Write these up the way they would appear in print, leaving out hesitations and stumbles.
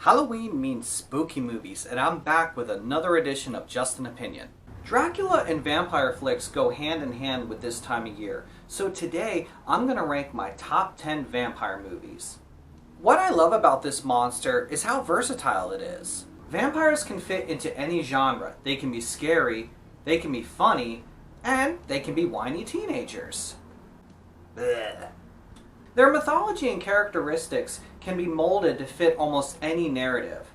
Halloween means spooky movies, and I'm back with another edition of Just an Opinion. Dracula and vampire flicks go hand in hand with this time of year, so today I'm going to rank my top 10 vampire movies. What I love about this monster is how versatile it is. Vampires can fit into any genre. They can be scary, they can be funny, and they can be whiny teenagers. Blech. Their mythology and characteristics can be molded to fit almost any narrative.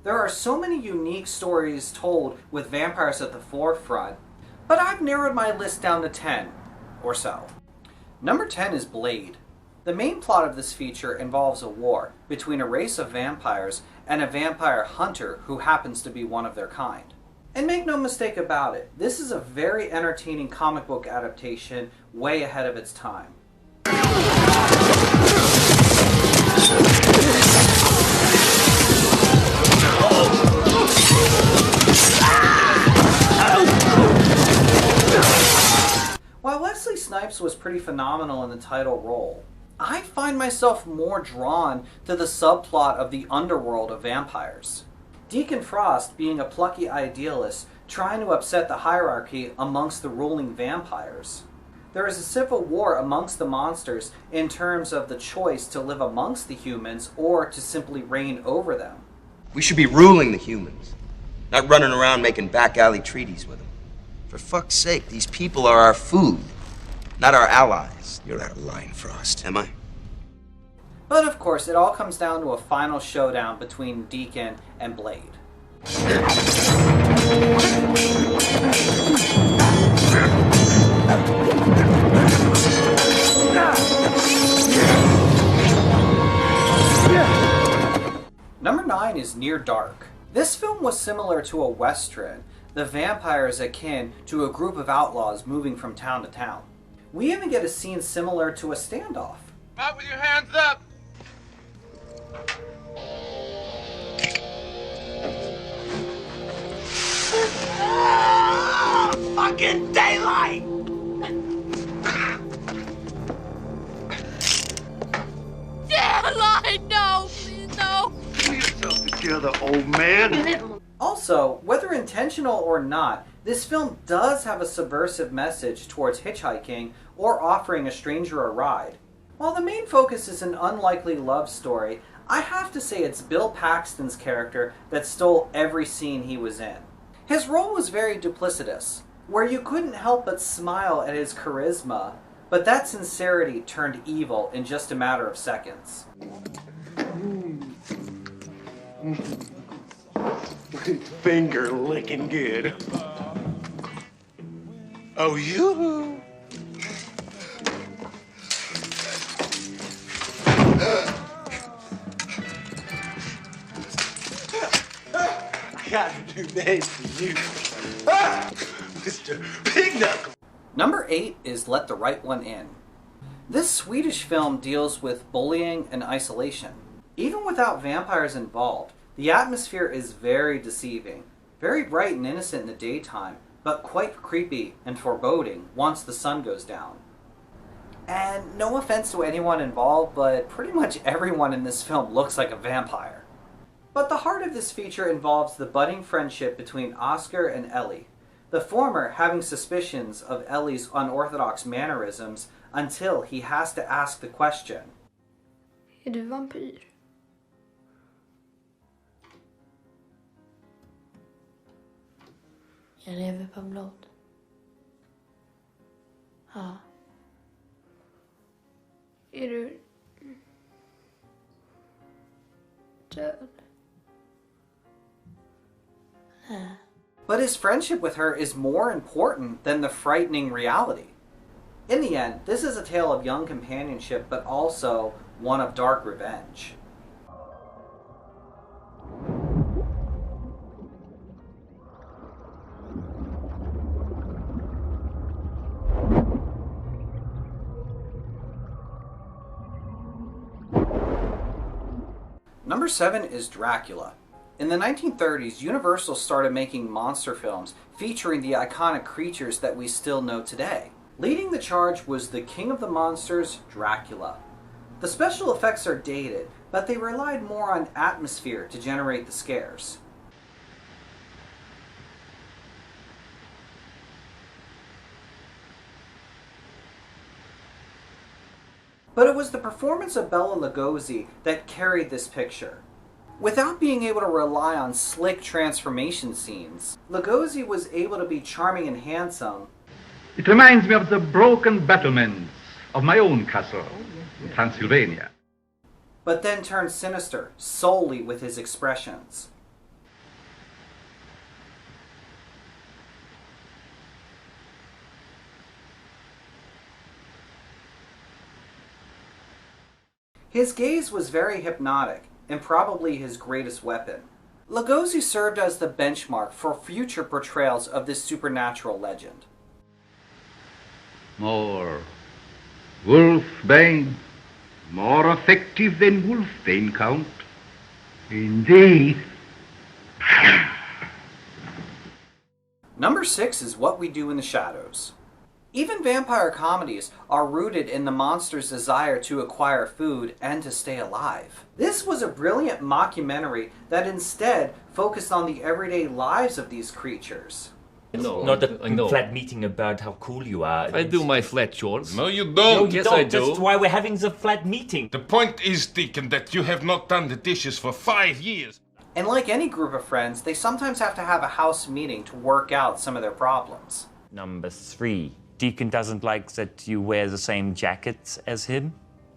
There are so many unique stories told with vampires at the forefront, but I've narrowed my list down to 10 or so. Number 10 is Blade. The main plot of this feature involves a war between a race of vampires and a vampire hunter who happens to be one of their kind. And make no mistake about it, this is a very entertaining comic book adaptation way ahead of its time. While Wesley Snipes was pretty phenomenal in the title role, I find myself more drawn to the subplot of the underworld of vampires. Deacon Frost being a plucky idealist trying to upset the hierarchy amongst the ruling vampires. There is a civil war amongst the monsters in terms of the choice to live amongst the humans or to simply reign over them. We should be ruling the humans, not running around making back alley treaties with them. For fuck's sake, these people are our food, not our allies. You're out of line, Frost. Am I? But of course, it all comes down to a final showdown between Deacon and Blade. Number 9 is Near Dark. This film was similar to a western. The vampire is akin to a group of outlaws moving from town to town. We even get a scene similar to a standoff. Out with your hands up! Fucking daylight! Daylight, no, please, no. Pull yourself together, old man. Also, whether intentional or not, this film does have a subversive message towards hitchhiking or offering a stranger a ride. While the main focus is an unlikely love story, I have to say it's Bill Paxton's character that stole every scene he was in. His role was very duplicitous, where you couldn't help but smile at his charisma, but that sincerity turned evil in just a matter of seconds. Finger licking good. Oh, you? I gotta do this for you. Mr. Big Knuckle. Number 8 is Let the Right One In. This Swedish film deals with bullying and isolation. Even without vampires involved, the atmosphere is very deceiving, very bright and innocent in the daytime, but quite creepy and foreboding once the sun goes down. And no offense to anyone involved, but pretty much everyone in this film looks like a vampire. But the heart of this feature involves the budding friendship between Oscar and Ellie, the former having suspicions of Ellie's unorthodox mannerisms until he has to ask the question. Är du vampyr? Jag lever på blod. Ja. Är du död? Nej. But his friendship with her is more important than the frightening reality. In the end, this is a tale of young companionship, but also one of dark revenge. Number 7 is Dracula. In the 1930s, Universal started making monster films featuring the iconic creatures that we still know today. Leading the charge was the king of the monsters, Dracula. The special effects are dated, but they relied more on atmosphere to generate the scares. But it was the performance of Bela Lugosi that carried this picture. Without being able to rely on slick transformation scenes, Lugosi was able to be charming and handsome. It reminds me of the broken battlements of my own castle in Transylvania. But then turned sinister solely with his expressions. His gaze was very hypnotic, and probably his greatest weapon. Lugosi served as the benchmark for future portrayals of this supernatural legend. More Wolfbane, more effective than Wolfbane, Count. Indeed. Number 6 is What We Do in the Shadows. Even vampire comedies are rooted in the monster's desire to acquire food and to stay alive. This was a brilliant mockumentary that instead focused on the everyday lives of these creatures. No, not a flat meeting about how cool you are. I do my flat chores. No, you No, don't. you Yes, don't. I do. That's why we're having the flat meeting. The point is, Deacon, that you have not done the dishes for 5 years. And like any group of friends, they sometimes have to have a house meeting to work out some of their problems. Number 3. Deacon doesn't like that you wear the same jackets as him,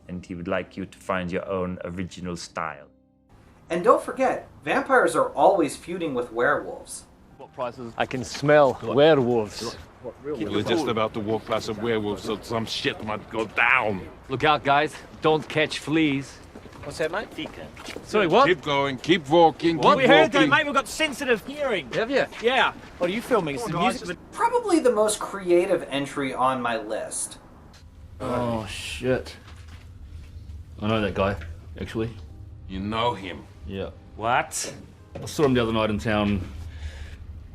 and he would like you to find your own original style. And don't forget, vampires are always feuding with werewolves. I can smell werewolves. We're just about to walk past a werewolf, so some shit might go down. Look out, guys. Don't catch fleas. What's that, mate? Deacon. Sorry, what? Keep going, keep walking, What? keep We heard walking. that, mate. We've got sensitive hearing. Have you? Yeah. What are you filming? It's the music. Probably the most creative entry on my list. Oh, shit. I know that guy, actually. You know him. Yeah. What? I saw him the other night in town.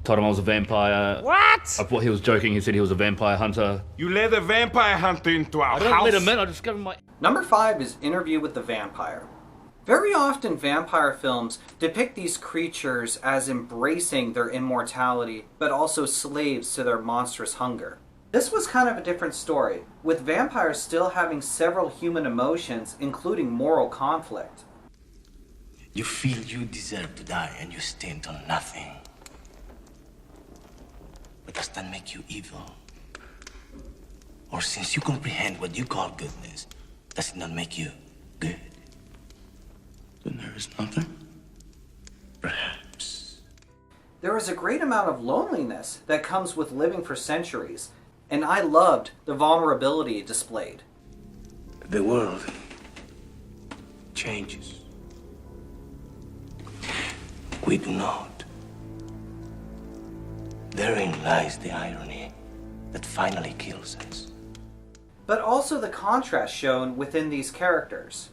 Told him I was a vampire. What? I thought he was joking. He said he was a vampire hunter. You let a vampire hunter into our I don't house. let him in. I just gave him my... Number 5 is Interview with the Vampire. Very often vampire films depict these creatures as embracing their immortality, but also slaves to their monstrous hunger. This was kind of a different story, with vampires still having several human emotions, including moral conflict. You feel you deserve to die and you stint on nothing. But does that make you evil? Or since you comprehend what you call goodness, does it not make you good? Then there is nothing? Perhaps. There is a great amount of loneliness that comes with living for centuries, and I loved the vulnerability displayed. The world changes. We do not. Therein lies the irony that finally kills us. But also the contrast shown within these characters.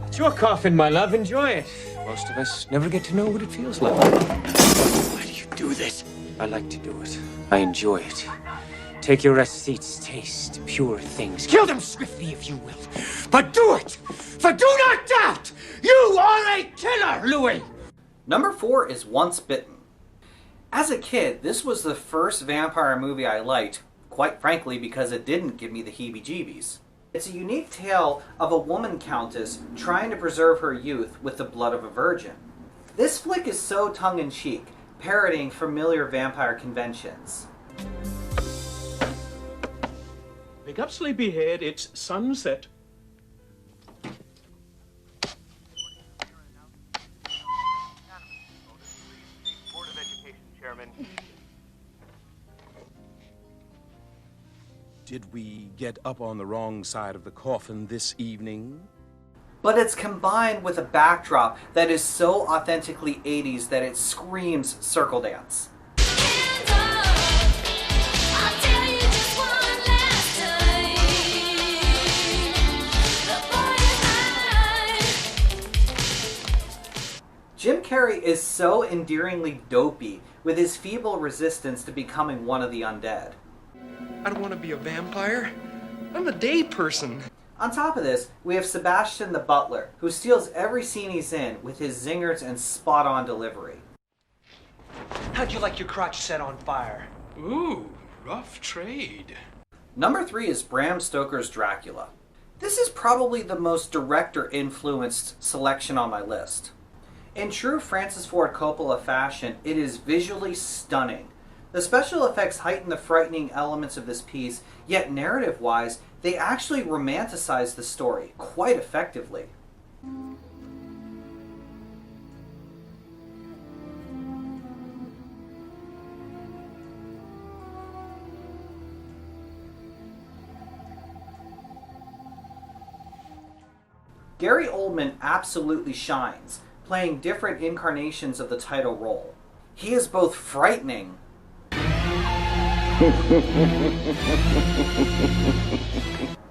It's your coffin, my love. Enjoy it. Most of us never get to know what it feels like. Why do you do this? I like to do it. I enjoy it. Take your receipts, taste pure things. Kill them swiftly if you will. But do it! For do not doubt! You are a killer, Louis! Number 4 is Once Bitten. As a kid, this was the first vampire movie I liked, quite frankly because it didn't give me the heebie-jeebies. It's a unique tale of a woman countess trying to preserve her youth with the blood of a virgin. This flick is so tongue-in-cheek, parodying familiar vampire conventions. Pick up sleepyhead, it's sunset. Did we get up on the wrong side of the coffin this evening? But it's combined with a backdrop that is so authentically 80s that it screams circle dance. Jim Carrey is so endearingly dopey with his feeble resistance to becoming one of the undead. I don't want to be a vampire. I'm a day person. On top of this, we have Sebastian the butler, who steals every scene he's in with his zingers and spot-on delivery. How'd you like your crotch set on fire? Ooh, rough trade. Number 3 is Bram Stoker's Dracula. This is probably the most director-influenced selection on my list. In true Francis Ford Coppola fashion, it is visually stunning. The special effects heighten the frightening elements of this piece, yet narrative-wise, they actually romanticize the story quite effectively. Gary Oldman absolutely shines, playing different incarnations of the title role. He is both frightening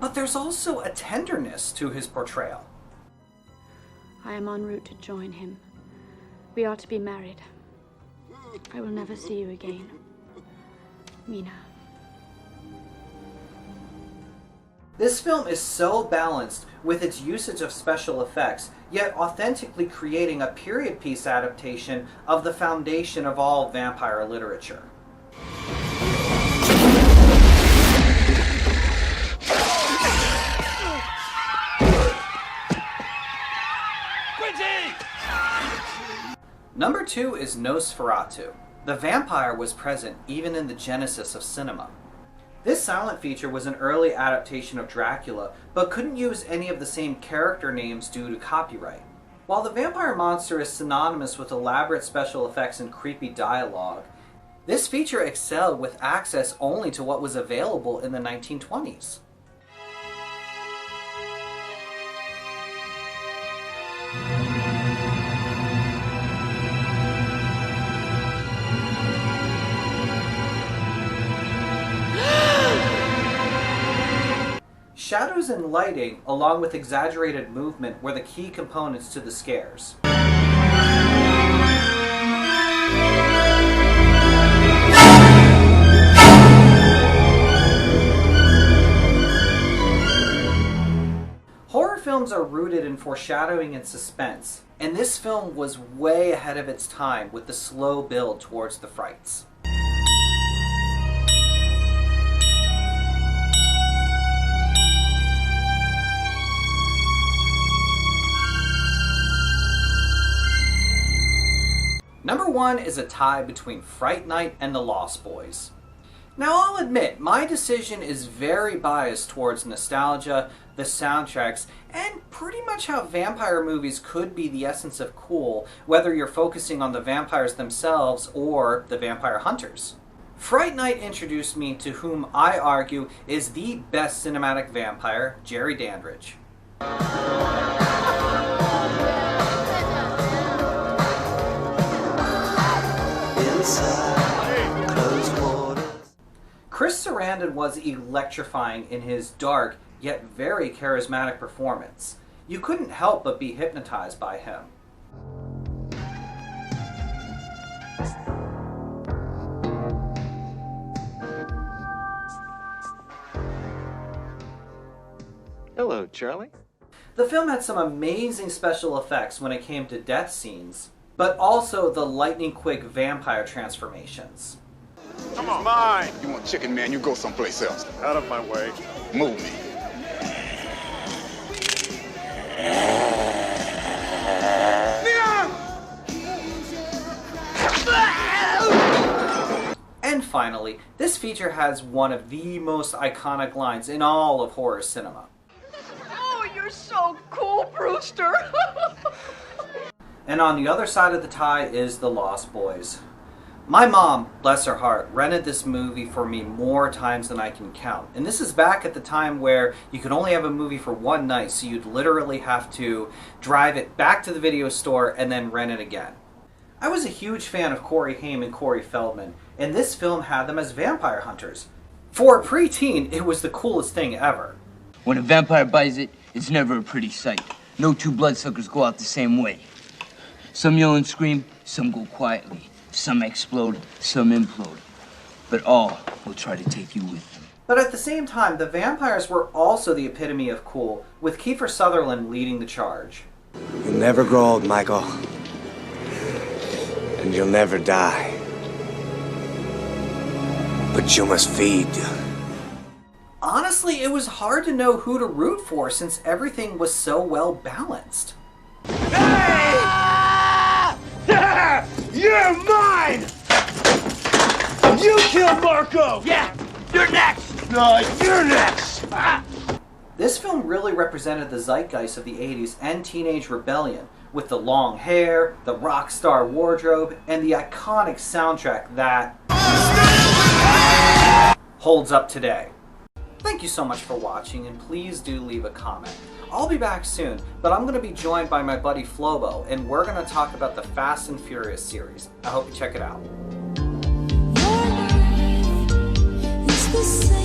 but there's also a tenderness to his portrayal. I am en route to join him. We are to be married. I will never see you again. Mina. This film is so balanced with its usage of special effects, yet authentically creating a period piece adaptation of the foundation of all vampire literature. Number 2 is Nosferatu. The vampire was present even in the genesis of cinema. This silent feature was an early adaptation of Dracula, but couldn't use any of the same character names due to copyright. While the vampire monster is synonymous with elaborate special effects and creepy dialogue, this feature excelled with access only to what was available in the 1920s. Shadows and lighting, along with exaggerated movement, were the key components to the scares. Horror films are rooted in foreshadowing and suspense, and this film was way ahead of its time with the slow build towards the frights. Number 1 is a tie between Fright Night and The Lost Boys. Now I'll admit, my decision is very biased towards nostalgia, the soundtracks, and pretty much how vampire movies could be the essence of cool, whether you're focusing on the vampires themselves or the vampire hunters. Fright Night introduced me to whom I argue is the best cinematic vampire, Jerry Dandridge. Chris Sarandon was electrifying in his dark, yet very charismatic performance. You couldn't help but be hypnotized by him. Hello, Charlie. The film had some amazing special effects when it came to death scenes, but also the lightning-quick vampire transformations. Come on. Mine. You want chicken, man? You go someplace else. Out of my way. Move me. And finally, this feature has one of the most iconic lines in all of horror cinema. Oh, you're so cool, Brewster. And on the other side of the tie is The Lost Boys. My mom, bless her heart, rented this movie for me more times than I can count. And this is back at the time where you could only have a movie for one night, so you'd literally have to drive it back to the video store and then rent it again. I was a huge fan of Corey Haim and Corey Feldman, and this film had them as vampire hunters. For a preteen, it was the coolest thing ever. When a vampire buys it, it's never a pretty sight. No two bloodsuckers go out the same way. Some yell and scream, some go quietly. Some explode, some implode. But all will try to take you with them. But at the same time, the vampires were also the epitome of cool, with Kiefer Sutherland leading the charge. You'll never grow old, Michael. And you'll never die. But you must feed. Honestly, it was hard to know who to root for since everything was so well balanced. You're mine! You killed Marco! Yeah, you're next! No, you're next! This film really represented the zeitgeist of the 80s and teenage rebellion, with the long hair, the rock star wardrobe, and the iconic soundtrack that holds up today. Thank you so much for watching, and please do leave a comment. I'll be back soon, but I'm going to be joined by my buddy Flobo, and we're going to talk about the Fast and Furious series. I hope you check it out. It's the same.